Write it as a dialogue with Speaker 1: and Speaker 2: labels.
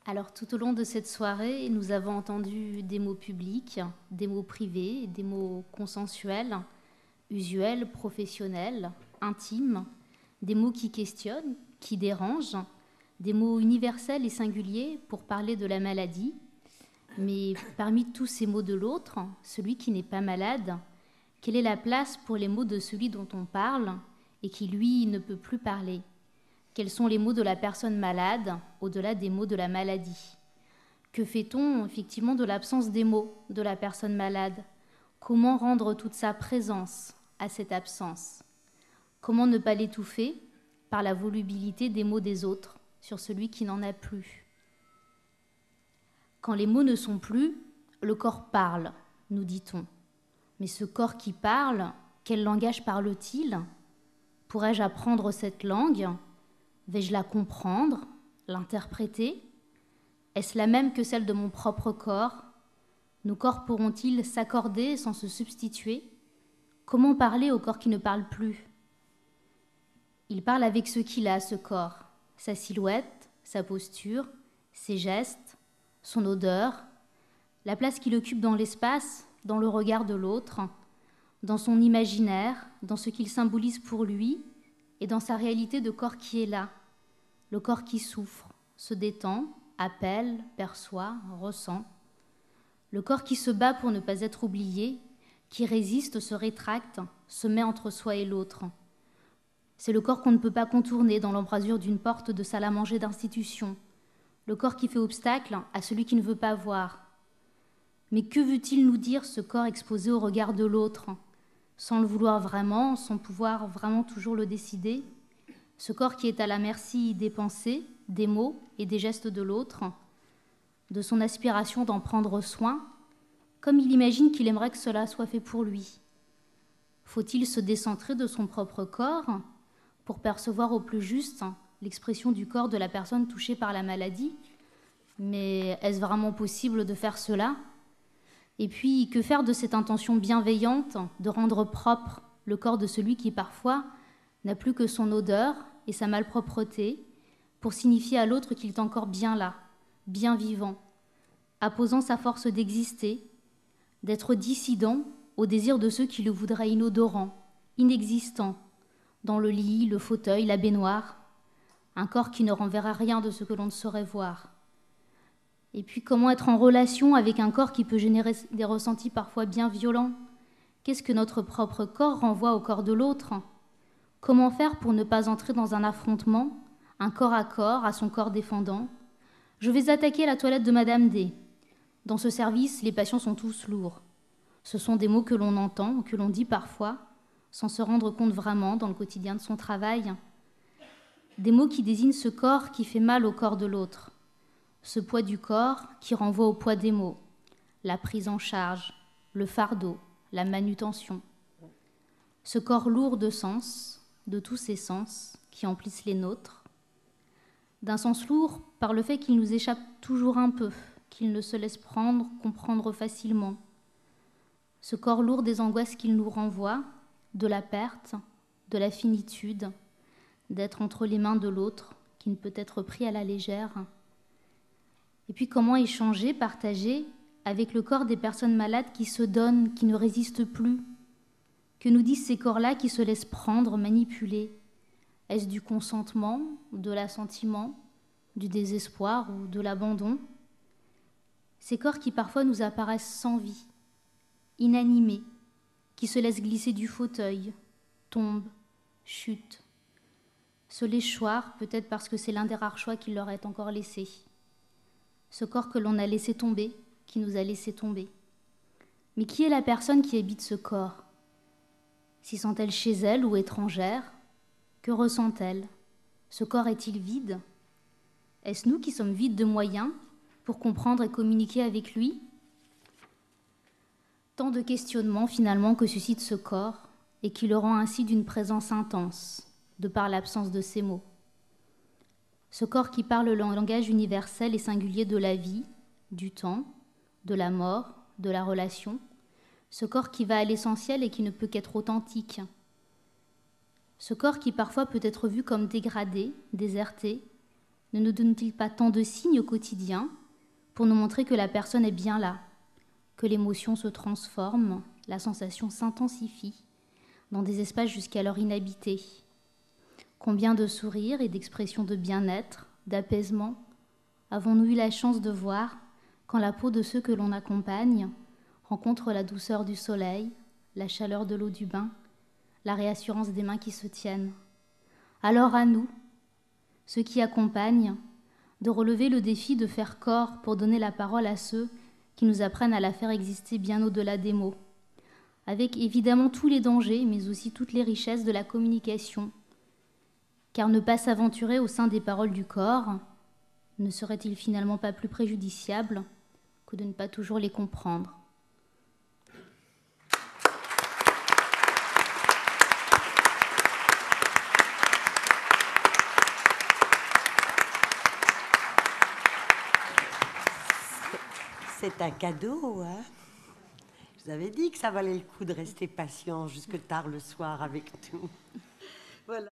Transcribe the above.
Speaker 1: Alors tout au long de cette soirée, nous avons entendu des mots publics, des mots privés, des mots consensuels, usuels, professionnels, intimes, des mots qui questionnent, qui dérangent, des mots universels et singuliers pour parler de la maladie. Mais parmi tous ces mots de l'autre, celui qui n'est pas malade, quelle est la place pour les mots de celui dont on parle et qui, lui, ne peut plus parler ? Quels sont les mots de la personne malade au-delà des mots de la maladie ? Que fait-on effectivement de l'absence des mots de la personne malade ? Comment rendre toute sa présence à cette absence ? Comment ne pas l'étouffer par la volubilité des mots des autres sur celui qui n'en a plus ? Quand les mots ne sont plus, le corps parle, nous dit-on. Mais ce corps qui parle, quel langage parle-t-il ? Pourrais-je apprendre cette langue ? Vais-je la comprendre, l'interpréter ? Est-ce la même que celle de mon propre corps ? Nos corps pourront-ils s'accorder sans se substituer ? Comment parler au corps qui ne parle plus ? Il parle avec ce qu'il a, ce corps, sa silhouette, sa posture, ses gestes, son odeur, la place qu'il occupe dans l'espace, dans le regard de l'autre, dans son imaginaire, dans ce qu'il symbolise pour lui, et dans sa réalité de corps qui est là, le corps qui souffre, se détend, appelle, perçoit, ressent, le corps qui se bat pour ne pas être oublié, qui résiste, se rétracte, se met entre soi et l'autre. C'est le corps qu'on ne peut pas contourner dans l'embrasure d'une porte de salle à manger d'institution, le corps qui fait obstacle à celui qui ne veut pas voir. Mais que veut-il nous dire, ce corps exposé au regard de l'autre, sans le vouloir vraiment, sans pouvoir vraiment toujours le décider, ce corps qui est à la merci des pensées, des mots et des gestes de l'autre, de son aspiration d'en prendre soin, comme il imagine qu'il aimerait que cela soit fait pour lui. Faut-il se décentrer de son propre corps pour percevoir au plus juste l'expression du corps de la personne touchée par la maladie ? Mais est-ce vraiment possible de faire cela ? Et puis, que faire de cette intention bienveillante de rendre propre le corps de celui qui, parfois, n'a plus que son odeur et sa malpropreté pour signifier à l'autre qu'il est encore bien là, bien vivant, apposant sa force d'exister, d'être dissident au désir de ceux qui le voudraient inodorant, inexistant, dans le lit, le fauteuil, la baignoire, un corps qui ne renverra rien de ce que l'on ne saurait voir. Et puis comment être en relation avec un corps qui peut générer des ressentis parfois bien violents ? Qu'est-ce que notre propre corps renvoie au corps de l'autre ? Comment faire pour ne pas entrer dans un affrontement, un corps à corps, à son corps défendant ? Je vais attaquer la toilette de Madame D. Dans ce service, les patients sont tous lourds. Ce sont des mots que l'on entend, que l'on dit parfois, sans se rendre compte vraiment dans le quotidien de son travail. Des mots qui désignent ce corps qui fait mal au corps de l'autre. Ce poids du corps qui renvoie au poids des mots, la prise en charge, le fardeau, la manutention. Ce corps lourd de sens, de tous ces sens qui emplissent les nôtres. D'un sens lourd par le fait qu'il nous échappe toujours un peu, qu'il ne se laisse prendre, comprendre facilement. Ce corps lourd des angoisses qu'il nous renvoie, de la perte, de la finitude, d'être entre les mains de l'autre, qui ne peut être pris à la légère. Et puis comment échanger, partager avec le corps des personnes malades qui se donnent, qui ne résistent plus ? Que nous disent ces corps-là qui se laissent prendre, manipuler ? Est-ce du consentement, de l'assentiment, du désespoir ou de l'abandon ? Ces corps qui parfois nous apparaissent sans vie, inanimés, qui se laissent glisser du fauteuil, tombent, chutent, se laissent choir, peut-être parce que c'est l'un des rares choix qu'il leur est encore laissé. Ce corps que l'on a laissé tomber, qui nous a laissé tomber. Mais qui est la personne qui habite ce corps ? S'y sent-elle chez elle ou étrangère ? Que ressent-elle ? Ce corps est-il vide ? Est-ce nous qui sommes vides de moyens pour comprendre et communiquer avec lui ? Tant de questionnements finalement que suscite ce corps et qui le rend ainsi d'une présence intense, de par l'absence de ses mots. Ce corps qui parle le langage universel et singulier de la vie, du temps, de la mort, de la relation. Ce corps qui va à l'essentiel et qui ne peut qu'être authentique. Ce corps qui parfois peut être vu comme dégradé, déserté, ne nous donne-t-il pas tant de signes au quotidien pour nous montrer que la personne est bien là, que l'émotion se transforme, la sensation s'intensifie dans des espaces jusqu'alors inhabités? Combien de sourires et d'expressions de bien-être, d'apaisement avons-nous eu la chance de voir quand la peau de ceux que l'on accompagne rencontre la douceur du soleil, la chaleur de l'eau du bain, la réassurance des mains qui se tiennent? Alors à nous, ceux qui accompagnent, de relever le défi de faire corps pour donner la parole à ceux qui nous apprennent à la faire exister bien au-delà des mots, avec évidemment tous les dangers, mais aussi toutes les richesses de la communication. Car ne pas s'aventurer au sein des paroles du corps ne serait-il finalement pas plus préjudiciable que de ne pas toujours les comprendre?
Speaker 2: C'est un cadeau, hein? Je vous avais dit que ça valait le coup de rester patient jusque tard le soir avec nous. Voilà.